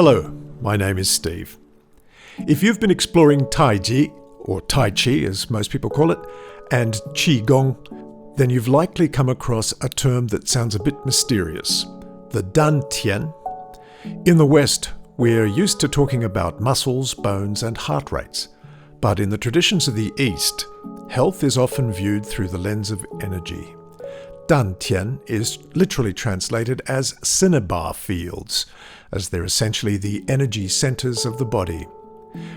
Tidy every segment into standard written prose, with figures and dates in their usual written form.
Hello, my name is Steve. If you've been exploring Taiji, or Tai Chi as most people call it, and Qigong, then you've likely come across a term that sounds a bit mysterious, the Dantian. In the West, we're used to talking about muscles, bones, and heart rates. But in the traditions of the East, health is often viewed through the lens of energy. Dantian is literally translated as Cinnabar Fields, as they're essentially the energy centers of the body.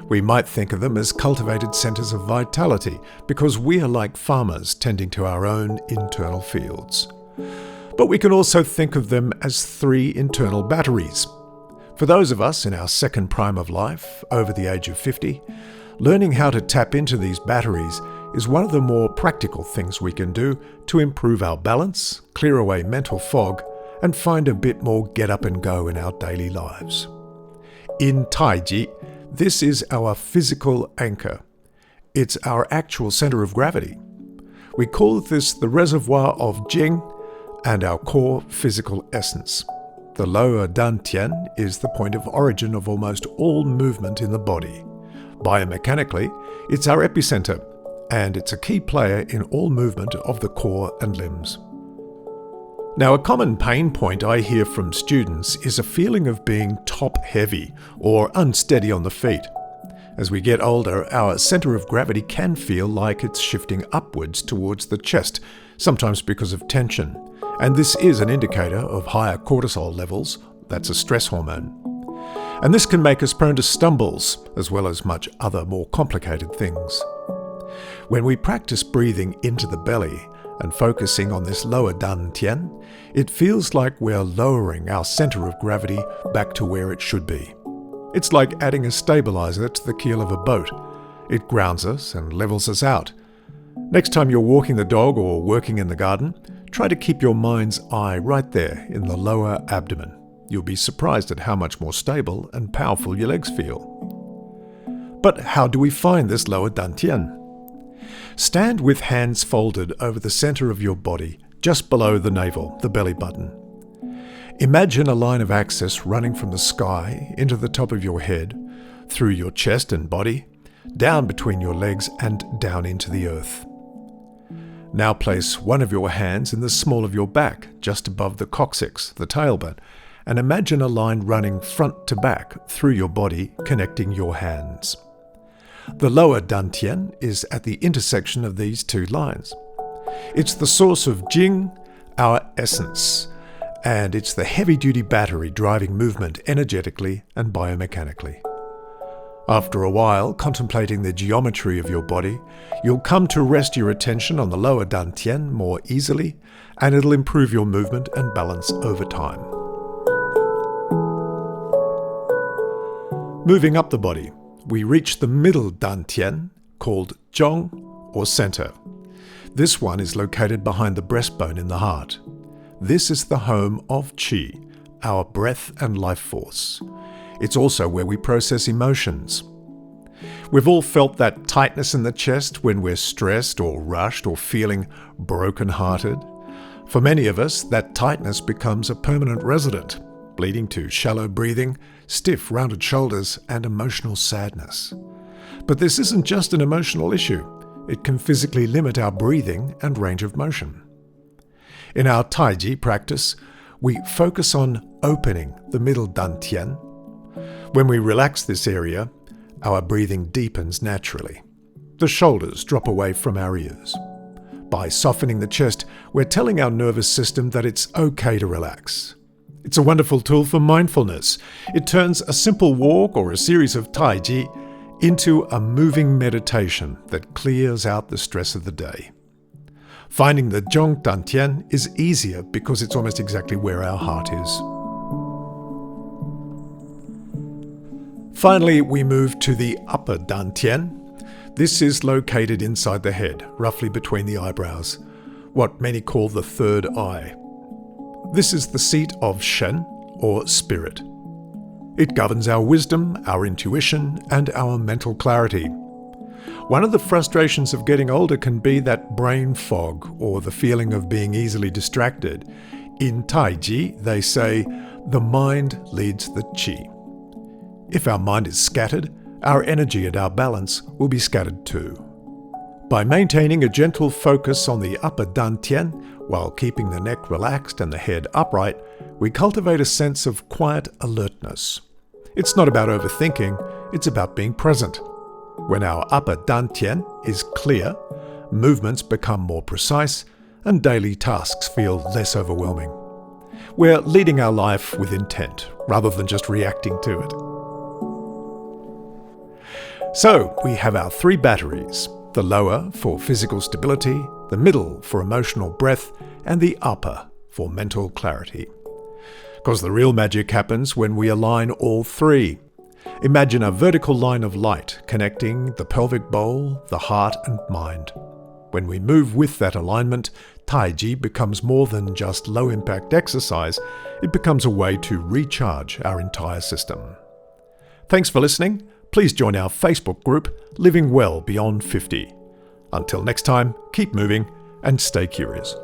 We might think of them as cultivated centers of vitality, because we are like farmers tending to our own internal fields. But we can also think of them as three internal batteries. For those of us in our second prime of life, over the age of 50, learning how to tap into these batteries is one of the more practical things we can do to improve our balance, clear away mental fog, and find a bit more get up and go in our daily lives. In Taiji, this is our physical anchor. It's our actual center of gravity. We call this the reservoir of Jing and our core physical essence. The Lower Dantian is the point of origin of almost all movement in the body. Biomechanically, it's our epicenter, and it's a key player in all movement of the core and limbs. Now, a common pain point I hear from students is a feeling of being top-heavy or unsteady on the feet. As we get older, our center of gravity can feel like it's shifting upwards towards the chest, sometimes because of tension. And this is an indicator of higher cortisol levels. That's a stress hormone. And this can make us prone to stumbles, as well as much other more complicated things. When we practice breathing into the belly and focusing on this lower dantian, it feels like we're lowering our center of gravity back to where it should be. It's like adding a stabilizer to the keel of a boat. It grounds us and levels us out. Next time you're walking the dog or working in the garden, try to keep your mind's eye right there in the lower abdomen. You'll be surprised at how much more stable and powerful your legs feel. But how do we find this lower dantian? Stand with hands folded over the center of your body, just below the navel, the belly button. Imagine a line of access running from the sky into the top of your head, through your chest and body, down between your legs and down into the earth. Now place one of your hands in the small of your back, just above the coccyx, the tailbone, and imagine a line running front to back through your body, connecting your hands. The lower dantian is at the intersection of these two lines. It's the source of Jing, our essence, and it's the heavy-duty battery driving movement energetically and biomechanically. After a while, contemplating the geometry of your body, you'll come to rest your attention on the lower dantian more easily, and it'll improve your movement and balance over time. Moving up the body, we reach the Middle Dantian, called Gong or center. This one is located behind the breastbone in the heart. This is the home of Qi, our breath and life force. It's also where we process emotions. We've all felt that tightness in the chest when we're stressed or rushed or feeling broken-hearted. For many of us, that tightness becomes a permanent resident, leading to shallow breathing, stiff, rounded shoulders, and emotional sadness. But this isn't just an emotional issue. It can physically limit our breathing and range of motion. In our Taiji practice, we focus on opening the Middle Dantian. When we relax this area, our breathing deepens naturally. The shoulders drop away from our ears. By softening the chest, we're telling our nervous system that it's okay to relax. It's a wonderful tool for mindfulness. It turns a simple walk or a series of Taiji into a moving meditation that clears out the stress of the day. Finding the Gong Dantian is easier because it's almost exactly where our heart is. Finally, we move to the Upper Dantian. This is located inside the head, roughly between the eyebrows, what many call the third eye. This is the seat of Shen, or spirit. It governs our wisdom, our intuition, and our mental clarity. One of the frustrations of getting older can be that brain fog, or the feeling of being easily distracted. In Taiji, they say, the mind leads the Qi. If our mind is scattered, our energy and our balance will be scattered too. By maintaining a gentle focus on the upper dantian while keeping the neck relaxed and the head upright, we cultivate a sense of quiet alertness. It's not about overthinking, it's about being present. When our upper dantian is clear, movements become more precise and daily tasks feel less overwhelming. We're leading our life with intent rather than just reacting to it. So, we have our 3 batteries, the lower for physical stability, the middle for emotional breadth, and the upper for mental clarity. Because the real magic happens when we align all 3. Imagine a vertical line of light connecting the pelvic bowl, the heart and mind. When we move with that alignment, Tai Chi becomes more than just low-impact exercise, it becomes a way to recharge our entire system. Thanks for listening. Please join our Facebook group, Living Well Beyond 50. Until next time, keep moving and stay curious.